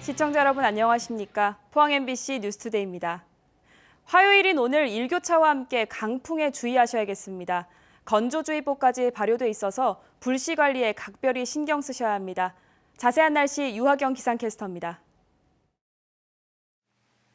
시청자 여러분 안녕하십니까? 포항 MBC 뉴스투데이입니다. 화요일인 오늘 일교차와 함께 강풍에 주의하셔야겠습니다. 건조주의보까지 발효돼 있어서 불씨 관리에 각별히 신경 쓰셔야 합니다. 자세한 날씨 유하경 기상캐스터입니다.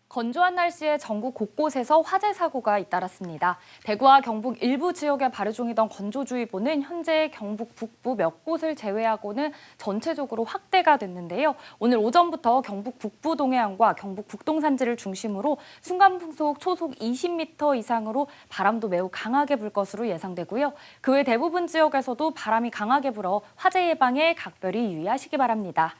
건조한 날씨에 전국 곳곳에서 화재 사고가 잇따랐습니다. 대구와 경북 일부 지역에 발효 중이던 건조주의보는 현재 경북 북부 몇 곳을 제외하고는 전체적으로 확대가 됐는데요. 오늘 오전부터 경북 북부 동해안과 경북 북동산지를 중심으로 순간풍속 초속 20m 이상으로 바람도 매우 강하게 불 것으로 예상되고요. 그 외 대부분 지역에서도 바람이 강하게 불어 화재 예방에 각별히 유의하시기 바랍니다.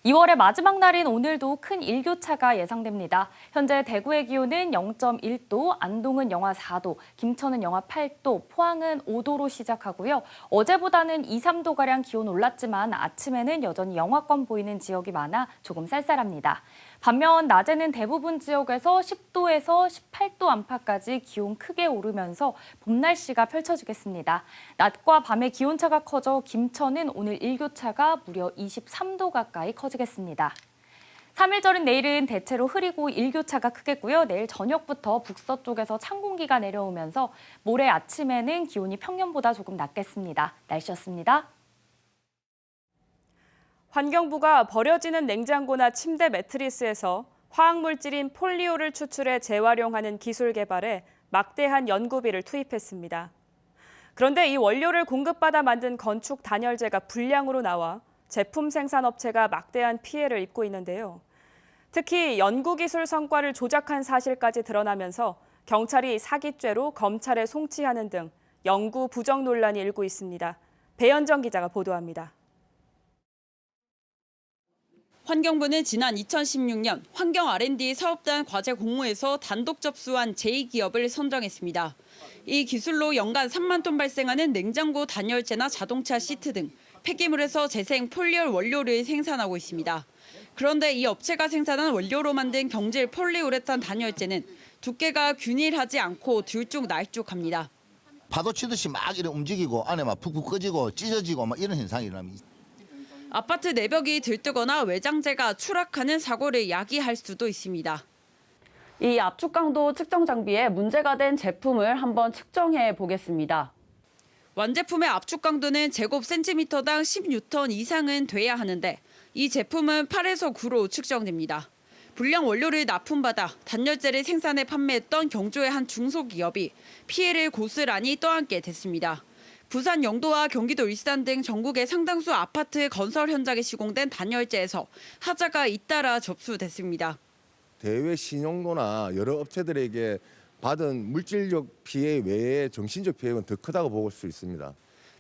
2월의 마지막 날인 오늘도 큰 일교차가 예상됩니다. 현재 대구의 기온은 0.1도, 안동은 영하 4도, 김천은 영하 8도, 포항은 5도로 시작하고요. 어제보다는 2, 3도가량 기온 올랐지만 아침에는 여전히 영하권 보이는 지역이 많아 조금 쌀쌀합니다. 반면 낮에는 대부분 지역에서 10도에서 18도 안팎까지 기온 크게 오르면서 봄 날씨가 펼쳐지겠습니다. 낮과 밤의 기온차가 커져 김천은 오늘 일교차가 무려 23도 가까이 커지겠습니다. 3일절인 내일은 대체로 흐리고 일교차가 크겠고요. 내일 저녁부터 북서쪽에서 찬 공기가 내려오면서 모레 아침에는 기온이 평년보다 조금 낮겠습니다. 날씨였습니다. 환경부가 버려지는 냉장고나 침대 매트리스에서 화학물질인 폴리오를 추출해 재활용하는 기술 개발에 막대한 연구비를 투입했습니다. 그런데 이 원료를 공급받아 만든 건축 단열재가 불량으로 나와 제품 생산업체가 막대한 피해를 입고 있는데요. 특히 연구기술 성과를 조작한 사실까지 드러나면서 경찰이 사기죄로 검찰에 송치하는 등 연구 부정 논란이 일고 있습니다. 배현정 기자가 보도합니다. 환경부는 지난 2016년 환경 R&D 사업단 과제 공모에서 단독 접수한 제2기업을 선정했습니다. 이 기술로 연간 3만 톤 발생하는 냉장고 단열재나 자동차 시트 등 폐기물에서 재생 폴리올 원료를 생산하고 있습니다. 그런데 이 업체가 생산한 원료로 만든 경질 폴리우레탄 단열재는 두께가 균일하지 않고 들쭉날쭉합니다. 파도 치듯이 막 이렇게 움직이고 안에 막 푹푹 꺼지고 찢어지고 막 이런 현상이 일어납니다. 아파트 내벽이 들뜨거나 외장재가 추락하는 사고를 야기할 수도 있습니다. 이 압축 강도 측정 장비에 문제가 된 제품을 한번 측정해 보겠습니다. 완제품의 압축 강도는 제곱센티미터당 10뉴턴 이상은 돼야 하는데 이 제품은 8에서 9로 측정됩니다. 불량 원료를 납품받아 단열재를 생산해 판매했던 경주의 한 중소기업이 피해를 고스란히 떠안게 됐습니다. 부산 영도와 경기도 일산 등 전국의 상당수 아파트 건설 현장에 시공된 단열재에서 하자가 잇따라 접수됐습니다. 대외 신용도나 여러 업체들에게 받은 물질적 피해 외에 정신적 피해는 더 크다고 볼 수 있습니다.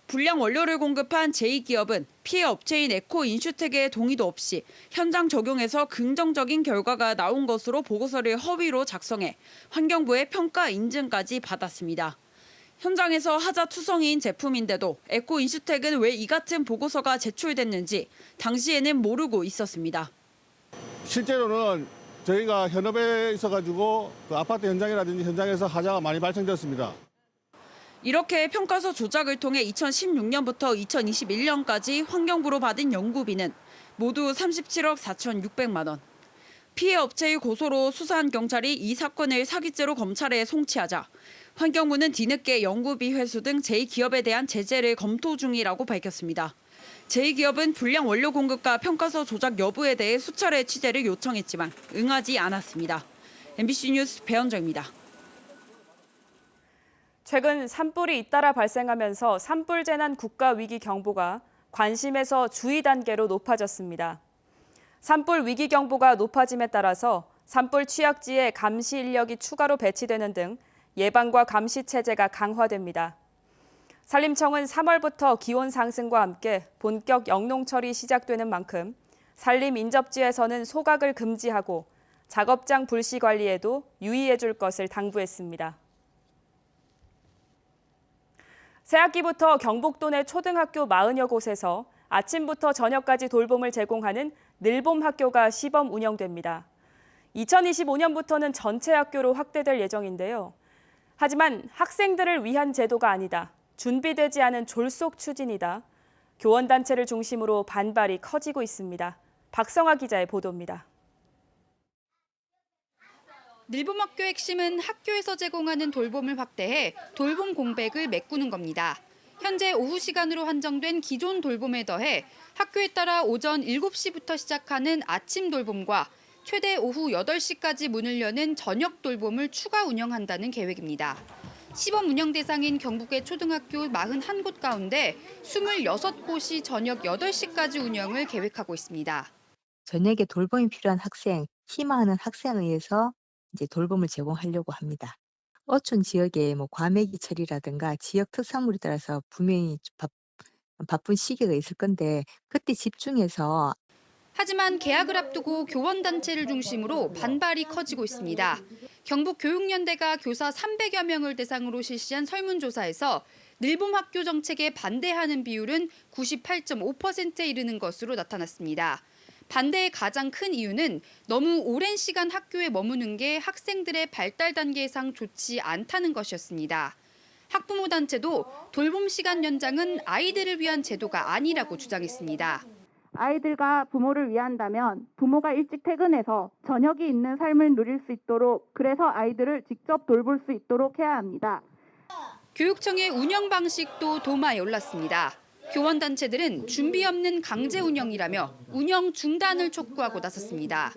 불량 원료를 공급한 제2기업은 피해 업체인 에코인슈텍의 동의도 없이 현장 적용해서 긍정적인 결과가 나온 것으로 보고서를 허위로 작성해 환경부의 평가 인증까지 받았습니다. 현장에서 하자 투성이인 제품인데도 에코인슈텍은 왜 이 같은 보고서가 제출됐는지 당시에는 모르고 있었습니다. 실제로는 저희가 현업에 있어가지고 그 아파트 현장이라든지 현장에서 하자가 많이 발생됐습니다. 이렇게 평가서 조작을 통해 2016년부터 2021년까지 환경부로 받은 연구비는 모두 37억 4,600만 원. 피해 업체의 고소로 수사한 경찰이 이 사건을 사기죄로 검찰에 송치하자 환경부는 뒤늦게 연구비 회수 등 제2기업에 대한 제재를 검토 중이라고 밝혔습니다. 제2기업은 불량 원료 공급과 평가서 조작 여부에 대해 수차례 취재를 요청했지만 응하지 않았습니다. MBC 뉴스 배현정입니다. 최근 산불이 잇따라 발생하면서 산불 재난 국가 위기 경보가 관심에서 주의 단계로 높아졌습니다. 산불 위기 경보가 높아짐에 따라서 산불 취약지에 감시 인력이 추가로 배치되는 등 예방과 감시 체제가 강화됩니다. 산림청은 3월부터 기온 상승과 함께 본격 영농철이 시작되는 만큼 산림 인접지에서는 소각을 금지하고 작업장 불씨 관리에도 유의해 줄 것을 당부했습니다. 새학기부터 경북도 내 초등학교 40여 곳에서 아침부터 저녁까지 돌봄을 제공하는 늘봄 학교가 시범 운영됩니다. 2025년부터는 전체 학교로 확대될 예정인데요. 하지만 학생들을 위한 제도가 아니다. 준비되지 않은 졸속 추진이다. 교원단체를 중심으로 반발이 커지고 있습니다. 박성아 기자의 보도입니다. 늘봄학교의 핵심은 학교에서 제공하는 돌봄을 확대해 돌봄 공백을 메꾸는 겁니다. 현재 오후 시간으로 한정된 기존 돌봄에 더해 학교에 따라 오전 7시부터 시작하는 아침 돌봄과 최대 오후 8시까지 문을 여는 저녁 돌봄을 추가 운영한다는 계획입니다. 시범 운영 대상인 경북의 초등학교 41곳 가운데 26곳이 저녁 8시까지 운영을 계획하고 있습니다. 저녁에 돌봄이 필요한 학생, 희망하는 학생에 의해서 이제 돌봄을 제공하려고 합니다. 어촌 지역에 과메기 처리라든가 지역 특산물에 따라서 분명히 바쁜 시기가 있을 건데 그때 집중해서 하지만 개학을 앞두고 교원단체를 중심으로 반발이 커지고 있습니다. 경북교육연대가 교사 300여 명을 대상으로 실시한 설문조사에서 늘봄학교 정책에 반대하는 비율은 98.5%에 이르는 것으로 나타났습니다. 반대의 가장 큰 이유는 너무 오랜 시간 학교에 머무는 게 학생들의 발달 단계상 좋지 않다는 것이었습니다. 학부모 단체도 돌봄 시간 연장은 아이들을 위한 제도가 아니라고 주장했습니다. 아이들과 부모를 위한다면 부모가 일찍 퇴근해서 저녁이 있는 삶을 누릴 수 있도록 그래서 아이들을 직접 돌볼 수 있도록 해야 합니다. 교육청의 운영 방식도 도마에 올랐습니다. 교원단체들은 준비 없는 강제 운영이라며 운영 중단을 촉구하고 나섰습니다.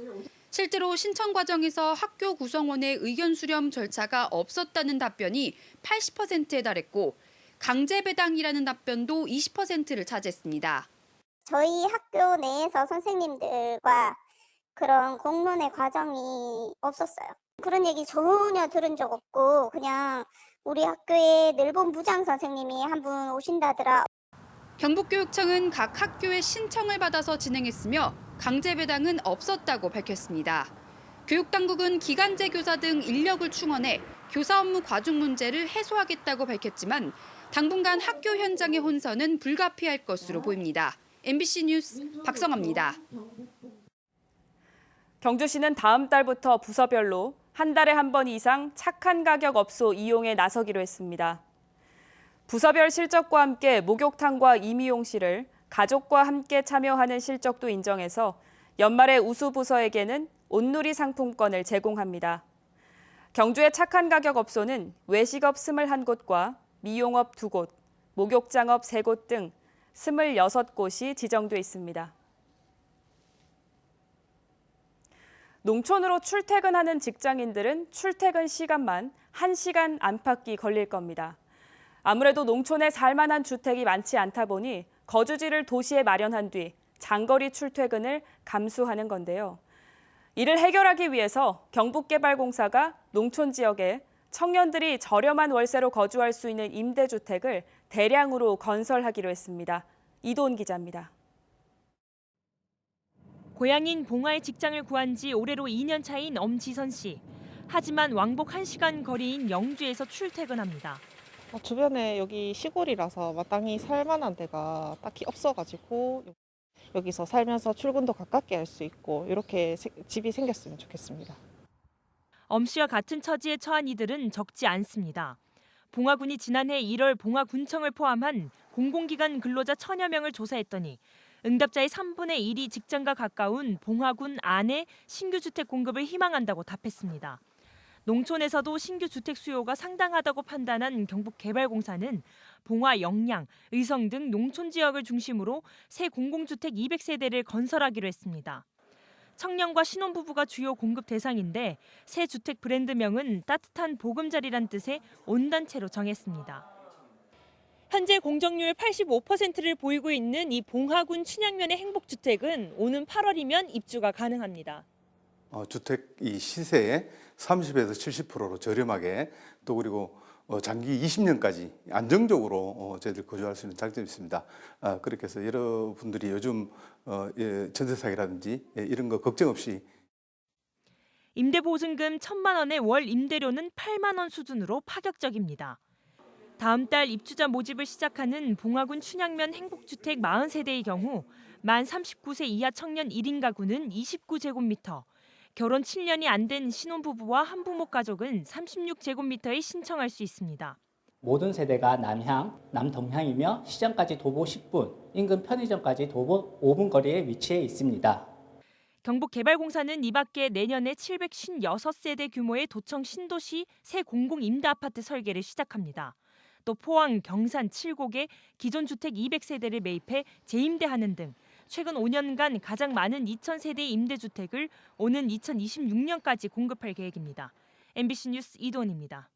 실제로 신청 과정에서 학교 구성원의 의견 수렴 절차가 없었다는 답변이 80%에 달했고 강제 배당이라는 답변도 20%를 차지했습니다. 저희 학교 내에서 선생님들과 그런 공론의 과정이 없었어요. 그런 얘기 전혀 들은 적 없고 그냥 우리 학교에 늘봄 부장 선생님이 한 분 오신다더라. 경북교육청은 각 학교의 신청을 받아서 진행했으며 강제 배당은 없었다고 밝혔습니다. 교육당국은 기간제 교사 등 인력을 충원해 교사 업무 과중 문제를 해소하겠다고 밝혔지만 당분간 학교 현장의 혼선은 불가피할 것으로 보입니다. MBC 뉴스 박성아입니다. 경주시는 다음 달부터 부서별로 한 달에 한 번 이상 착한 가격 업소 이용에 나서기로 했습니다. 부서별 실적과 함께 목욕탕과 임의용실을 가족과 함께 참여하는 실적도 인정해서 연말에 우수 부서에게는 온누리 상품권을 제공합니다. 경주의 착한 가격 업소는 외식업 21곳과 미용업 2곳, 목욕장업 3곳 등 26곳이 지정돼 있습니다. 농촌으로 출퇴근하는 직장인들은 출퇴근 시간만 1시간 안팎이 걸릴 겁니다. 아무래도 농촌에 살만한 주택이 많지 않다 보니 거주지를 도시에 마련한 뒤 장거리 출퇴근을 감수하는 건데요. 이를 해결하기 위해서 경북개발공사가 농촌 지역에 청년들이 저렴한 월세로 거주할 수 있는 임대주택을 대량으로 건설하기로 했습니다. 이도은 기자입니다. 고향인 봉화에 직장을 구한 지 올해로 2년 차인 엄지선 씨. 하지만 왕복 1시간 거리인 영주에서 출퇴근합니다. 주변에 여기 시골이라서 마땅히 살만한 데가 딱히 없어가지고 여기서 살면서 출근도 가깝게 할 수 있고 이렇게 집이 생겼으면 좋겠습니다. 엄 씨와 같은 처지에 처한 이들은 적지 않습니다. 봉화군이 지난해 1월 봉화군청을 포함한 공공기관 근로자 1000여 명을 조사했더니 응답자의 3분의 1이 직장과 가까운 봉화군 안에 신규 주택 공급을 희망한다고 답했습니다. 농촌에서도 신규 주택 수요가 상당하다고 판단한 경북개발공사는 봉화, 영양, 의성 등 농촌 지역을 중심으로 새 공공주택 200세대를 건설하기로 했습니다. 청년과 신혼부부가 주요 공급 대상인데 새 주택 브랜드명은 따뜻한 보금자리란 뜻의 온단체로 정했습니다. 현재 공정률 85%를 보이고 있는 이 봉화군 춘향면의 행복주택은 오는 8월이면 입주가 가능합니다. 주택 이 시세에 30에서 70%로 저렴하게 또 그리고 장기 20년까지 안정적으로 저희들 거주할 수 있는 장점이 있습니다. 그렇게 해서 여러분들이 요즘 전세 사기라든지 이런 거 걱정 없이 임대보증금 1,000만 원에 월 임대료는 8만 원 수준으로 파격적입니다. 다음 달 입주자 모집을 시작하는 봉화군 춘향면 행복주택 40세대의 경우 만 39세 이하 청년 1인 가구는 29제곱미터, 결혼 7년이 안 된 신혼부부와 한부모 가족은 36제곱미터에 신청할 수 있습니다. 모든 세대가 남향, 남동향이며 시장까지 도보 10분, 인근 편의점까지 도보 5분 거리에 위치해 있습니다. 경북개발공사는 이 밖에 내년에 756세대 규모의 도청 신도시 새 공공임대아파트 설계를 시작합니다. 또 포항, 경산, 칠곡에 기존 주택 200세대를 매입해 재임대하는 등 최근 5년간 가장 많은 2,000세대의 임대주택을 오는 2026년까지 공급할 계획입니다. MBC 뉴스 이도은입니다.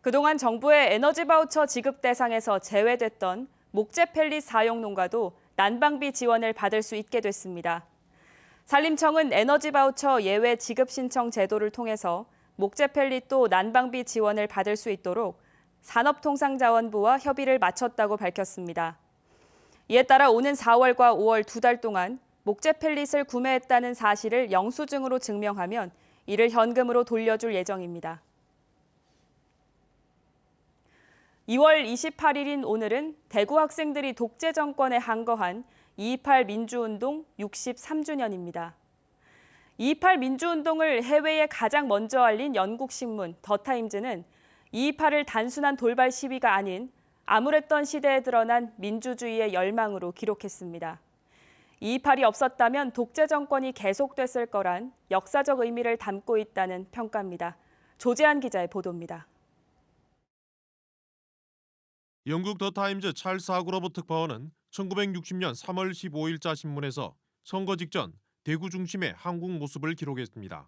그동안 정부의 에너지 바우처 지급 대상에서 제외됐던 목재 펠릿 사용 농가도 난방비 지원을 받을 수 있게 됐습니다. 산림청은 에너지 바우처 예외 지급 신청 제도를 통해서 목재 펠릿도 난방비 지원을 받을 수 있도록 산업통상자원부와 협의를 마쳤다고 밝혔습니다. 이에 따라 오는 4월과 5월 2달 동안 목재 펠릿을 구매했다는 사실을 영수증으로 증명하면 이를 현금으로 돌려줄 예정입니다. 2월 28일인 오늘은 대구 학생들이 독재 정권에 항거한 2.28 민주운동 63주년입니다. 2.28 민주운동을 해외에 가장 먼저 알린 영국 신문 더타임즈는 2.28을 단순한 돌발 시위가 아닌 암울했던 시대에 드러난 민주주의의 열망으로 기록했습니다. 2.28이 없었다면 독재 정권이 계속됐을 거란 역사적 의미를 담고 있다는 평가입니다. 조재한 기자의 보도입니다. 영국 더타임즈 찰스 하그로브 특파원은 1960년 3월 15일자 신문에서 선거 직전 대구 중심의 한국 모습을 기록했습니다.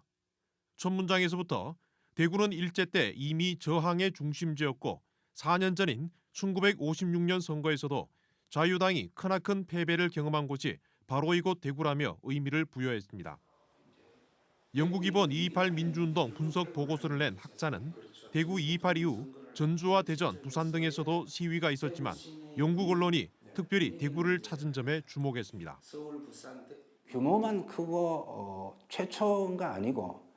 첫 문장에서부터 대구는 일제 때 이미 저항의 중심지였고 4년 전인 1956년 선거에서도 자유당이 크나큰 패배를 경험한 곳이 바로 이곳 대구라며 의미를 부여했습니다. 영국 이번 2.28 민주운동 분석 보고서를 낸 학자는 대구 2.28 이후 전주와 대전, 부산 등에서도 시위가 있었지만 영국 언론이 특별히 대구를 찾은 점에 주목했습니다. 규모만 크고 최초가 아니고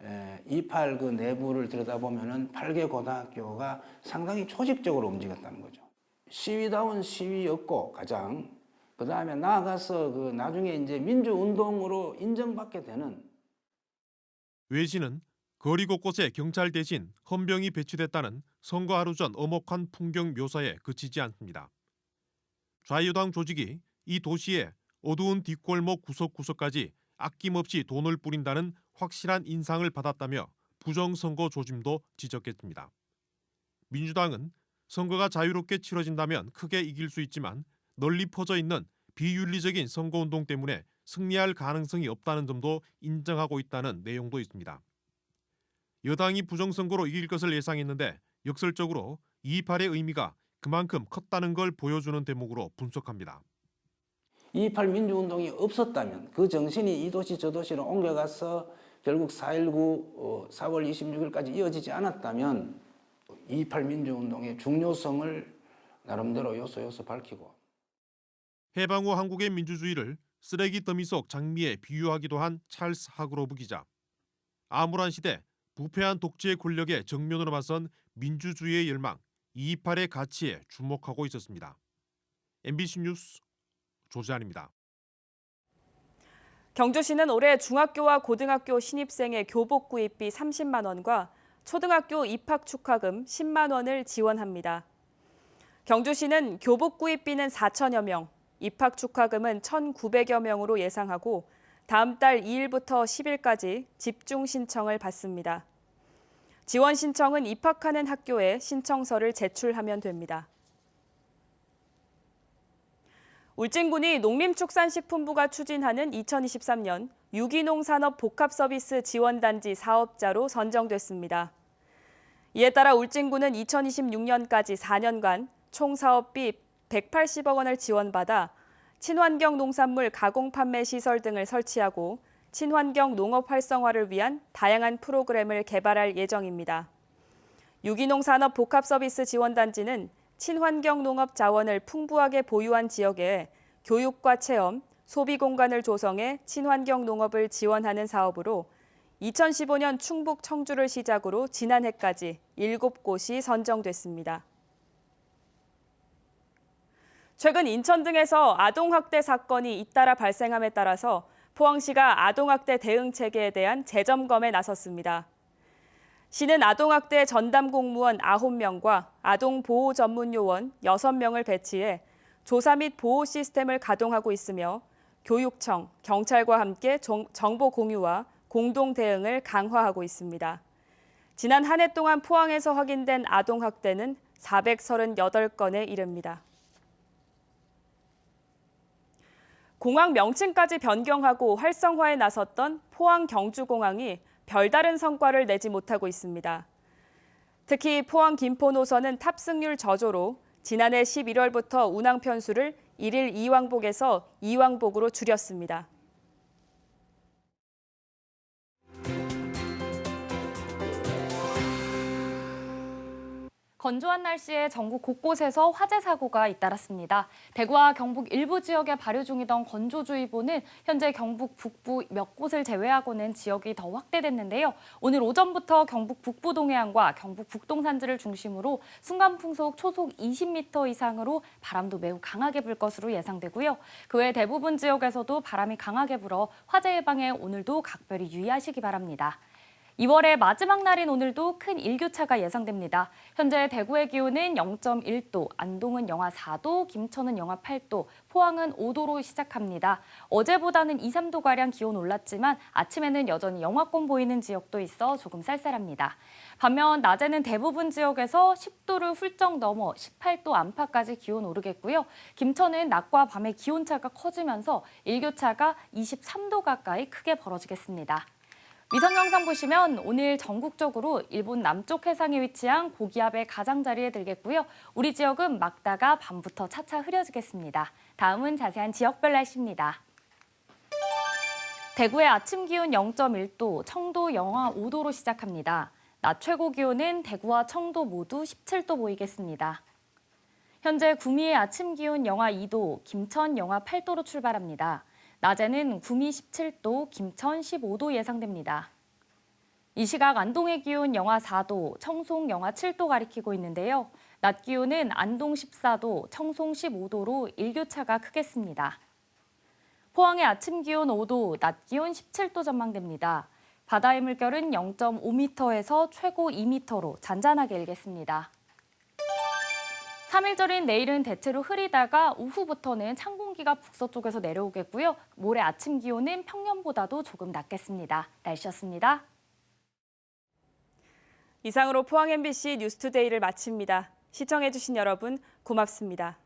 2.28 그 내부를 들여다보면은 8개 고등학교가 상당히 조직적으로 움직였다는 거죠. 시위다운 시위였고 가장 그다음에 나아가서 그 나중에 이제 민주운동으로 인정받게 되는. 외신은 거리 곳곳에 경찰 대신 헌병이 배치됐다는 선거 하루 전 엄혹한 풍경 묘사에 그치지 않습니다. 자유당 조직이 이 도시의 어두운 뒷골목 구석구석까지 아낌없이 돈을 뿌린다는 확실한 인상을 받았다며 부정선거 조짐도 지적했습니다. 민주당은 선거가 자유롭게 치러진다면 크게 이길 수 있지만 널리 퍼져 있는 비윤리적인 선거운동 때문에 승리할 가능성이 없다는 점도 인정하고 있다는 내용도 있습니다. 여당이 부정선거로 이길 것을 예상했는데 역설적으로 2.28의 의미가 그만큼 컸다는 걸 보여주는 대목으로 분석합니다. 2.28 민주운동이 없었다면 그 정신이 이 도시 저 도시로 옮겨가서 결국 4.19 4월 26일까지 이어지지 않았다면 2.28 민주운동의 중요성을 나름대로 요소 밝히고. 해방 후 한국의 민주주의를 쓰레기 더미 속 장미에 비유하기도 한 찰스 하그로브 기자. 암울한 시대, 부패한 독재의 권력에 정면으로 맞선 민주주의의 열망, 2.28의 가치에 주목하고 있었습니다. MBC 뉴스 조재한입니다. 경주시는 올해 중학교와 고등학교 신입생의 교복 구입비 30만 원과 초등학교 입학 축하금 10만 원을 지원합니다. 경주시는 교복 구입비는 4천여 명, 입학 축하금은 1,900여 명으로 예상하고 다음 달 2일부터 10일까지 집중 신청을 받습니다. 지원 신청은 입학하는 학교에 신청서를 제출하면 됩니다. 울진군이 농림축산식품부가 추진하는 2023년 유기농 산업 복합서비스 지원단지 사업자로 선정됐습니다. 이에 따라 울진군은 2026년까지 4년간 총 사업비 180억 원을 지원받아 친환경 농산물 가공 판매 시설 등을 설치하고 친환경 농업 활성화를 위한 다양한 프로그램을 개발할 예정입니다. 유기농 산업 복합서비스 지원단지는 친환경 농업 자원을 풍부하게 보유한 지역에 교육과 체험, 소비 공간을 조성해 친환경 농업을 지원하는 사업으로 2015년 충북 청주를 시작으로 지난해까지 7곳이 선정됐습니다. 최근 인천 등에서 아동학대 사건이 잇따라 발생함에 따라서 포항시가 아동학대 대응 체계에 대한 재점검에 나섰습니다. 시는 아동학대 전담 공무원 9명과 아동보호 전문 요원 6명을 배치해 조사 및 보호 시스템을 가동하고 있으며 교육청, 경찰과 함께 정보 공유와 공동 대응을 강화하고 있습니다. 지난 한 해 동안 포항에서 확인된 아동 학대는 438건에 이릅니다. 공항 명칭까지 변경하고 활성화에 나섰던 포항 경주공항이 별다른 성과를 내지 못하고 있습니다. 특히 포항 김포 노선은 탑승률 저조로 지난해 11월부터 운항 편수를 1일 2왕복에서 2왕복으로 줄였습니다. 건조한 날씨에 전국 곳곳에서 화재 사고가 잇따랐습니다. 대구와 경북 일부 지역에 발효 중이던 건조주의보는 현재 경북 북부 몇 곳을 제외하고는 지역이 더 확대됐는데요. 오늘 오전부터 경북 북부 동해안과 경북 북동 산지를 중심으로 순간풍속 초속 20m 이상으로 바람도 매우 강하게 불 것으로 예상되고요. 그 외 대부분 지역에서도 바람이 강하게 불어 화재 예방에 오늘도 각별히 유의하시기 바랍니다. 2월의 마지막 날인 오늘도 큰 일교차가 예상됩니다. 현재 대구의 기온은 0.1도, 안동은 영하 4도, 김천은 영하 8도, 포항은 5도로 시작합니다. 어제보다는 2, 3도가량 기온 올랐지만 아침에는 여전히 영하권 보이는 지역도 있어 조금 쌀쌀합니다. 반면 낮에는 대부분 지역에서 10도를 훌쩍 넘어 18도 안팎까지 기온 오르겠고요. 김천은 낮과 밤의 기온차가 커지면서 일교차가 23도 가까이 크게 벌어지겠습니다. 위성 영상 보시면 오늘 전국적으로 일본 남쪽 해상에 위치한 고기압의 가장자리에 들겠고요. 우리 지역은 막다가 밤부터 차차 흐려지겠습니다. 다음은 자세한 지역별 날씨입니다. 대구의 아침 기온 0.1도, 청도 영하 5도로 시작합니다. 낮 최고 기온은 대구와 청도 모두 17도 보이겠습니다. 현재 구미의 아침 기온 영하 2도, 김천 영하 8도로 출발합니다. 낮에는 구미 17도, 김천 15도 예상됩니다. 이 시각 안동의 기온 영하 4도, 청송 영하 7도 가리키고 있는데요. 낮 기온은 안동 14도, 청송 15도로 일교차가 크겠습니다. 포항의 아침 기온 5도, 낮 기온 17도 전망됩니다. 바다의 물결은 0.5m에서 최고 2m로 잔잔하게 일겠습니다. 3일절인 내일은 대체로 흐리다가 오후부터는 찬 공기가 북서쪽에서 내려오겠고요. 모레 아침 기온은 평년보다도 조금 낮겠습니다. 날씨였습니다. 이상으로 포항 MBC 뉴스투데이를 마칩니다. 시청해주신 여러분 고맙습니다.